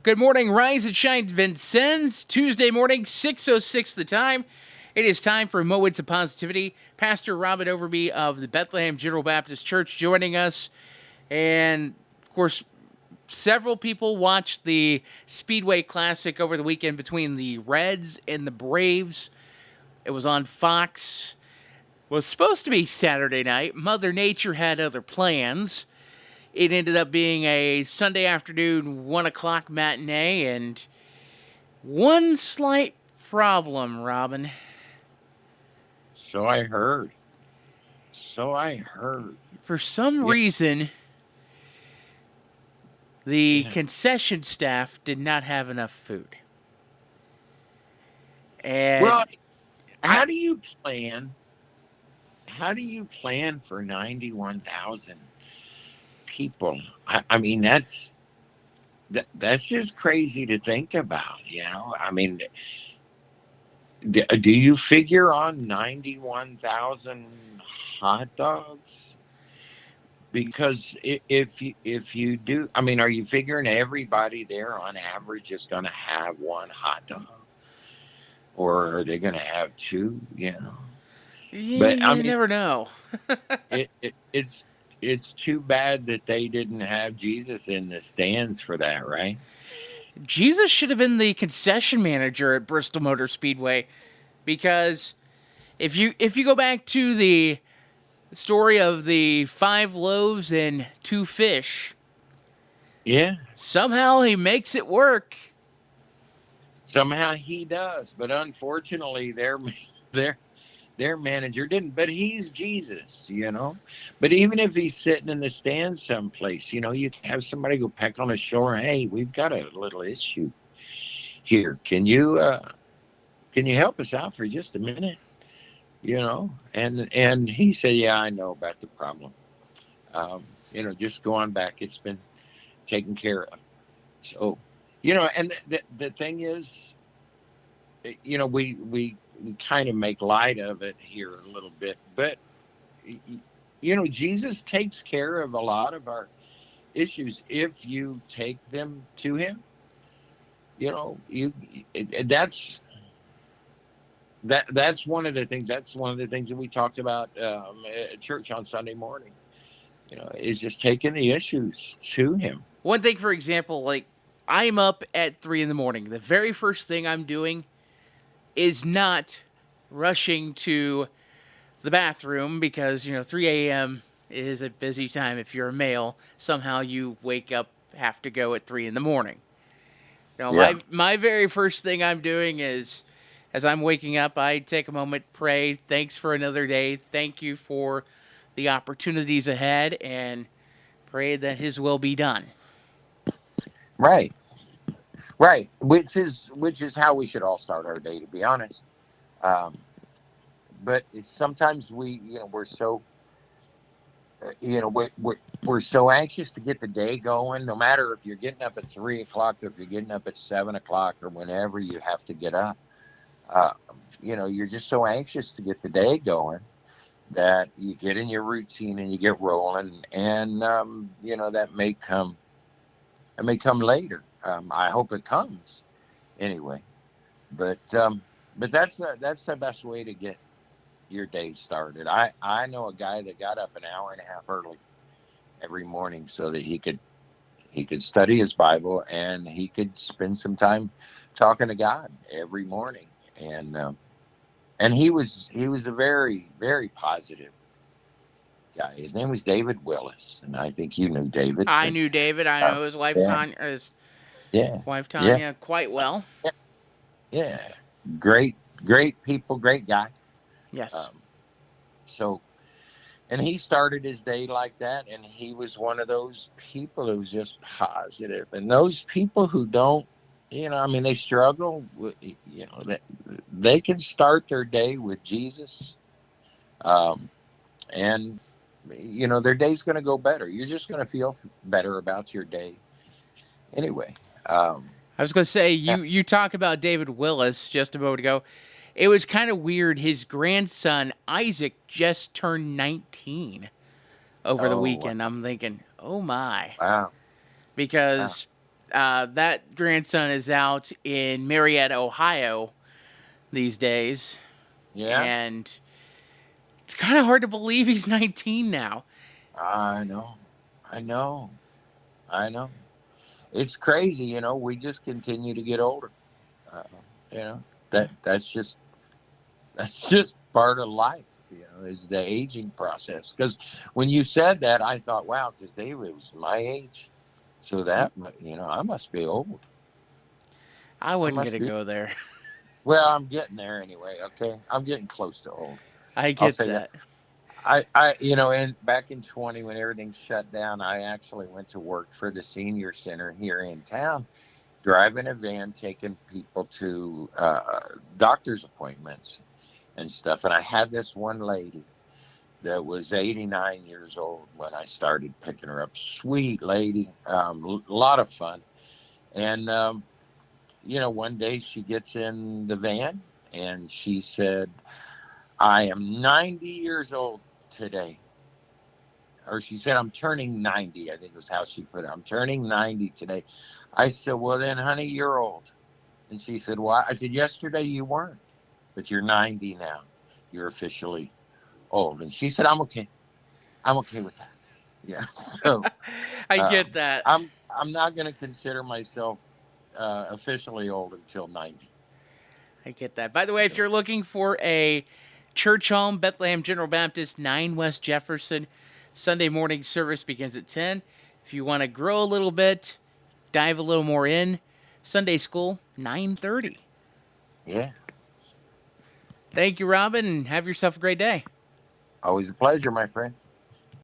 Good morning, rise and shine, Vincennes. Tuesday morning, 6:06 the time. It is time for Moments of Positivity. Pastor Robin Overby of the Bethlehem General Baptist Church joining us. And, of course, several people watched the Speedway Classic over the weekend between the Reds and the Braves. It was on Fox. It was supposed to be Saturday night. Mother Nature had other plans. It ended up being a Sunday afternoon, 1 o'clock matinee, and one slight problem, Robin. So I heard. For some Yeah. reason, the Yeah. concession staff did not have enough food. Well, And I, how do you plan? How do you plan for 91,000 people? I mean, that's just crazy to think about. I mean, do you figure on 91,000 hot dogs? Because if you do, I mean, are you figuring everybody there on average is going to have one hot dog, or are they going to have two? But I you mean, never know. it's too bad that they didn't have Jesus in the stands for that, right? Jesus should have been the concession manager at Bristol Motor Speedway, because if you go back to the story of the 5 loaves and 2 fish, Yeah, somehow he makes it work. somehow he does, but unfortunately, their their manager didn't. But he's Jesus. But even if he's sitting in the stands someplace, you have somebody go peck on his shoulder. Hey, we've got a little issue here. Can you help us out for just a minute? And he said, yeah, I know about the problem. Just go on back. It's been taken care of. So, and the thing is, we kind of make light of it here a little bit, but Jesus takes care of a lot of our issues if you take them to him. That's that's one of the things. That's one of the things that we talked about at church on Sunday morning. Is just taking the issues to him. One thing, for example, like I'm up at 3 in the morning. The very first thing I'm doing is not rushing to the bathroom because, 3 a.m. is a busy time if you're a male. Somehow you wake up, have to go at 3 in the morning. Yeah. My very first thing I'm doing is, as I'm waking up, I take a moment, pray, thanks for another day, thank you for the opportunities ahead, and pray that His will be done. Right. Right. Which is how we should all start our day, to be honest. Um, but sometimes we're so we're so anxious to get the day going, no matter if you're getting up at 3 o'clock or if you're getting up at 7 o'clock or whenever you have to get up. uh, you're just so anxious to get the day going that you get in your routine and you get rolling, and that may come later. I hope it comes anyway, but that's the best way to get your day started. I know a guy that got up an hour and a half early every morning so that he could study his Bible and he could spend some time talking to God every morning. And he was a very, very positive guy. His name was David Willis, and I think you knew David. I But knew David. I uh, know yeah, His yeah, wife yeah, Tanya quite well. yeah, yeah. Great, great people, great guy. Yes. Um, so, and he started his day like that, and he was one of those people who was just positive. And those people who don't, I mean, they struggle with, that they can start their day with Jesus. Um, and their day's going to go better. You're just going to feel better about your day anyway. um I was going to say, yeah. you talk about David Willis just a moment ago. It was kind of weird. His grandson Isaac just turned 19 over the Oh, weekend. I'm thinking, oh my, wow. Wow. because that grandson is out in Marietta, Ohio these days. Yeah, And it's kind of hard to believe he's 19 now. I know, I know, I know. It's crazy, we just continue to get older. Uh, you know, that's just part of life, is the aging process. Because when you said that, I thought, wow, because David was my age. So that, I must be old. I I wasn't must going to be. go there. Well, I'm getting there anyway. Okay. I'm getting close to old. I I'll get say that. that. And back in 20, when everything shut down, I actually went to work for the senior center here in town, driving a van, taking people to doctor's appointments and stuff. And I had this one lady that was 89 years old when I started picking her up. Sweet lady, a lot of fun. And, one day she gets in the van and she said, I am 90 years old today. Or she said, I'm turning 90, I think was how she put it. I'm turning 90 today. I said, well, then, honey, you're old. And she said, why? I said, yesterday you weren't, but you're 90 now. You're officially old. And she said, I'm okay. I'm okay with that. Yeah. So I get um, that. I'm not going to consider myself officially old until 90. I get that. By the way, if you're looking for a church home, Bethlehem General Baptist, 9 West Jefferson, Sunday morning service begins at 10. If you want to grow a little bit, dive a little more in, Sunday school, 9:30. Yeah. Thank you, Robin, and have yourself a great day. Always a pleasure, my friend.